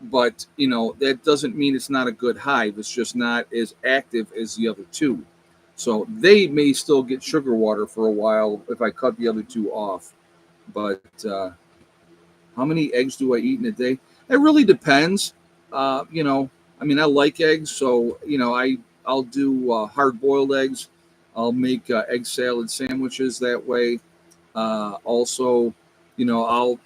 But, that doesn't mean it's not a good hive. It's just not as active as the other two. So they may still get sugar water for a while if I cut the other two off. But how many eggs do I eat in a day? It really depends. I like eggs. So, I'll do hard-boiled eggs. I'll make egg salad sandwiches that way. Also, I'll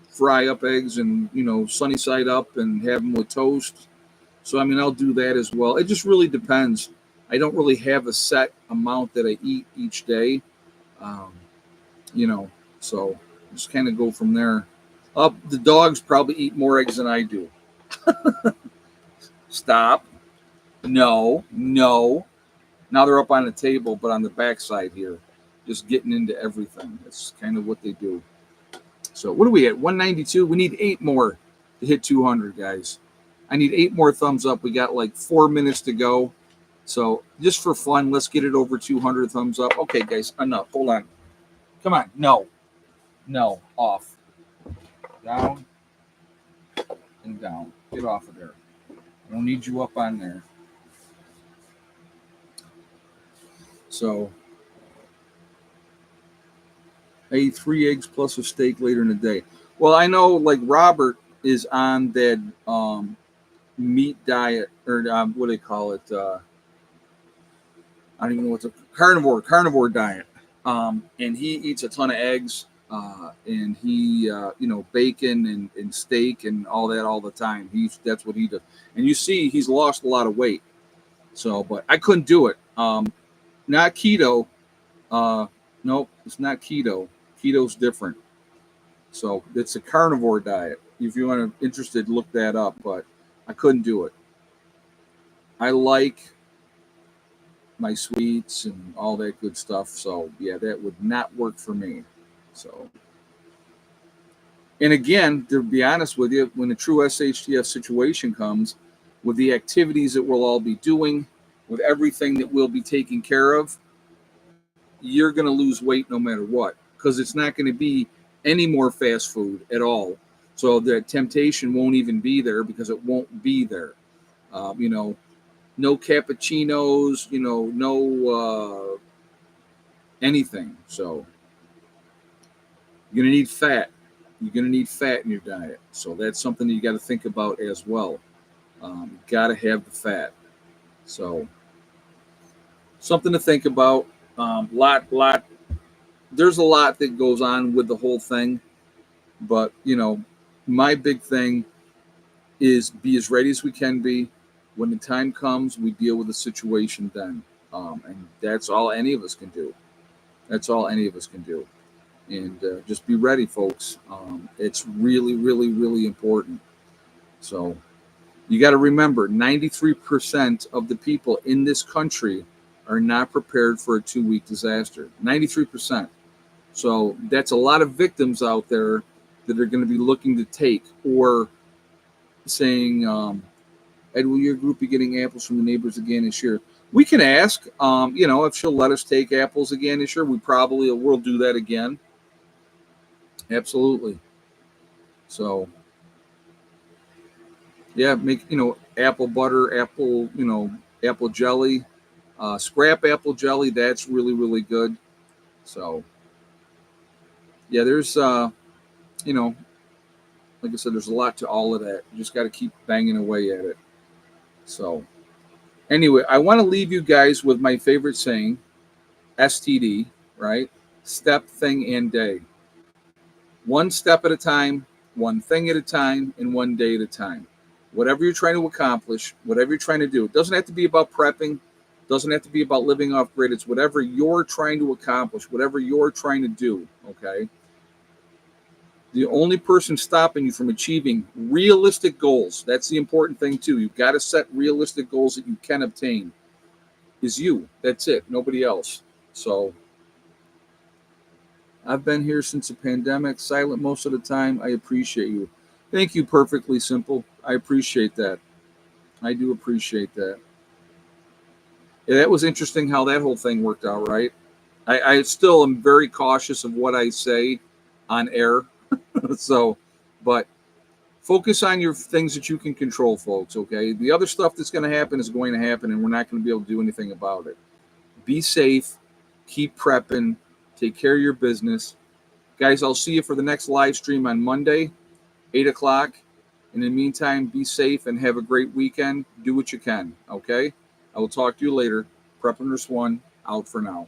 fry up eggs and, sunny side up and have them with toast. So, I'll do that as well. It just really depends. I don't really have a set amount that I eat each day. Um, so just kind of go from there. The dogs probably eat more eggs than I do. Stop. No. Now they're up on the table, but on the backside here, just getting into everything. That's kind of what they do. So what are we at? 192. We need 8 more to hit 200, guys. I need 8 more thumbs up. We got like 4 minutes to go. So just for fun, let's get it over 200 thumbs up. Okay, guys, enough. Hold on. Come on. No. Off. Down and down. Get off of there. I don't need you up on there. So I eat 3 eggs plus a steak later in the day. Well, I know like Robert is on that meat diet, or what do they call it? I don't even know what's a carnivore diet. And he eats a ton of eggs, and he, bacon and steak and all that all the time. That's what he does. And you see, he's lost a lot of weight. So, but I couldn't do it. Not keto. Nope, it's not keto. Keto's different. So it's a carnivore diet. If you want to interested, look that up. But I couldn't do it. I like my sweets and all that good stuff. So yeah, that would not work for me. So, and again, to be honest with you, when the true SHTF situation comes, with the activities that we'll all be doing, with everything that we'll be taking care of, you're going to lose weight no matter what, because it's not going to be any more fast food at all. So the temptation won't even be there because it won't be there. No cappuccinos, no anything. So you're going to need fat. You're going to need fat in your diet. So that's something that you got to think about as well. You got to have the fat. So something to think about. There's a lot that goes on with the whole thing, but my big thing is be as ready as we can be. When the time comes, we deal with the situation then, and that's all any of us can do. And just be ready, folks. It's really, really, really important. So you got to remember, 93% of the people in this country are not prepared for a 2-week disaster. 93%. So that's a lot of victims out there that are going to be looking to take, or saying, Ed, will your group be getting apples from the neighbors again this year? We can ask, if she'll let us take apples again this year, we'll do that again. Absolutely. So, yeah, make, apple butter, apple jelly, scrap apple jelly. That's really, really good. So, yeah, there's, like I said, there's a lot to all of that. You just got to keep banging away at it. So, anyway, I want to leave you guys with my favorite saying, STD, right? Step, thing, and day. One step at a time, one thing at a time, and one day at a time. Whatever you're trying to accomplish, whatever you're trying to do, it doesn't have to be about prepping. It doesn't have to be about living off grid. It's whatever you're trying to accomplish, whatever you're trying to do, okay? The only person stopping you from achieving realistic goals, that's the important thing too. You've got to set realistic goals that you can obtain, is you. That's it. Nobody else. So I've been here since the pandemic, silent most of the time. I appreciate you. Thank you, Perfectly Simple. I appreciate that. I do appreciate that. Yeah, that was interesting how that whole thing worked out, right? I still am very cautious of what I say on air. So, but focus on your things that you can control, folks, okay? The other stuff that's going to happen is going to happen, and we're not going to be able to do anything about it. Be safe, keep prepping, take care of your business. Guys, I'll see you for the next live stream on Monday, 8 o'clock. In the meantime, be safe and have a great weekend. Do what you can, okay? I will talk to you later. Preparedness 1, out for now.